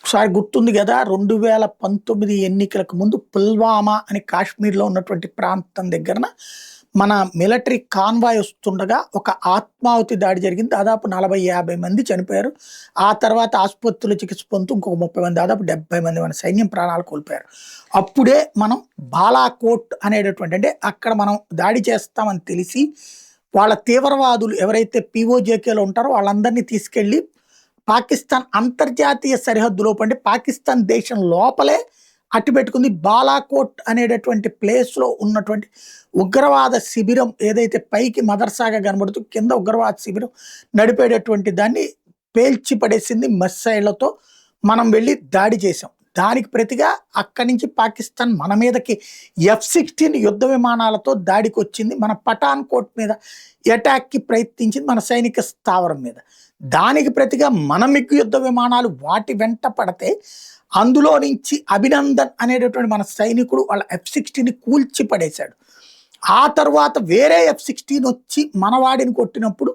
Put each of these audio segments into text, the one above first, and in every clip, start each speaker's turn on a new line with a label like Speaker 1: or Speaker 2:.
Speaker 1: ఒకసారి గుర్తుంది కదా 2019 ఎన్నికలకు ముందు పుల్వామా అని కాశ్మీర్లో ఉన్నటువంటి ప్రాంతం దగ్గరన మన మిలిటరీ కాన్వాయ్ వస్తుండగా ఒక ఆత్మాహుతి దాడి జరిగింది. దాదాపు 40-50 మంది చనిపోయారు. ఆ తర్వాత ఆసుపత్రులు చికిత్స పొందుతూ ఇంకొక 30 మంది, దాదాపు 70 మంది మన సైన్యం ప్రాణాలు కోల్పోయారు. అప్పుడే మనం బాలాకోట్ అనేటటువంటి, అంటే అక్కడ మనం దాడి చేస్తామని తెలిసి వాళ్ళ తీవ్రవాదులు ఎవరైతే పీఓజేకేలో ఉంటారో వాళ్ళందరినీ తీసుకెళ్ళి పాకిస్తాన్ అంతర్జాతీయ సరిహద్దులో, అంటే పాకిస్తాన్ దేశం లోపలే అట్టిపెట్టుకుంది. బాలాకోట్ అనేటటువంటి ప్లేస్లో ఉన్నటువంటి ఉగ్రవాద శిబిరం ఏదైతే పైకి మదర్సాగా కనబడుతూ కింద ఉగ్రవాద శిబిరం నడిపేటటువంటి దాన్ని పేల్చి పడేసింది మిస్సైళ్లతో. మనం వెళ్ళి దాడి చేసాం. దానికి ప్రతిగా అక్కడి నుంచి పాకిస్తాన్ మన మీదకి F-16 యుద్ధ విమానాలతో దాడికి వచ్చింది. మన పఠాన్ కోట్ మీద అటాక్కి ప్రయత్నించింది, మన సైనిక స్థావరం మీద. దానికి ప్రతిగా మన మిగ్ యుద్ధ విమానాలు వాటి వెంట పడితే అందులో నుంచి అభినందన్ అనేటటువంటి మన సైనికుడు వాళ్ళ F-16ని కూల్చి పడేశాడు. ఆ తర్వాత వేరే F-16 వచ్చి మనవాడిని కొట్టినప్పుడు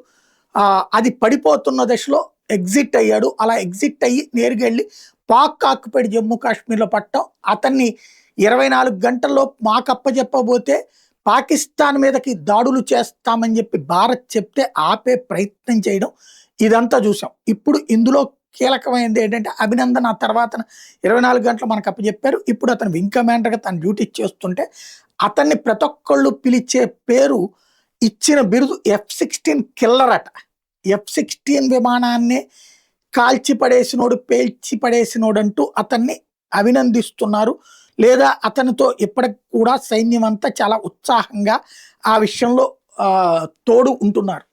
Speaker 1: అది పడిపోతున్న దశలో ఎగ్జిట్ అయ్యాడు. అలా ఎగ్జిట్ అయ్యి నేరుగా వెళ్ళి పాక్ ఆక్యుపైడ్ జమ్మూ కాశ్మీర్లో పట్టడం, అతన్ని 24 గంటల్లో మాకు అప్పచెప్పబోతే పాకిస్తాన్ మీదకి దాడులు చేస్తామని చెప్పి భారత్ చెప్తే ఆపే ప్రయత్నం చేయడం, ఇదంతా చూసాం. ఇప్పుడు ఇందులో కీలకమైనది ఏంటంటే అభినందన్ ఆ తర్వాత 24 గంటలు మనకు అప్పచెప్పారు. ఇప్పుడు అతను వింగ్ కమాండర్గా తన డ్యూటీ చేస్తుంటే అతన్ని ప్రతి ఒక్కళ్ళు పిలిచే పేరు, ఇచ్చిన బిరుదు F-16 కిల్లర్ అట. F-16 విమానాన్ని కాల్చి పడేసినోడు, పేల్చి పడేసినోడు అంటూ అతన్ని అభినందిస్తున్నారు. లేదా అతనితో ఇప్పటికి కూడా సైన్యం అంతా చాలా ఉత్సాహంగా ఆ విషయంలో తోడు ఉంటున్నారు.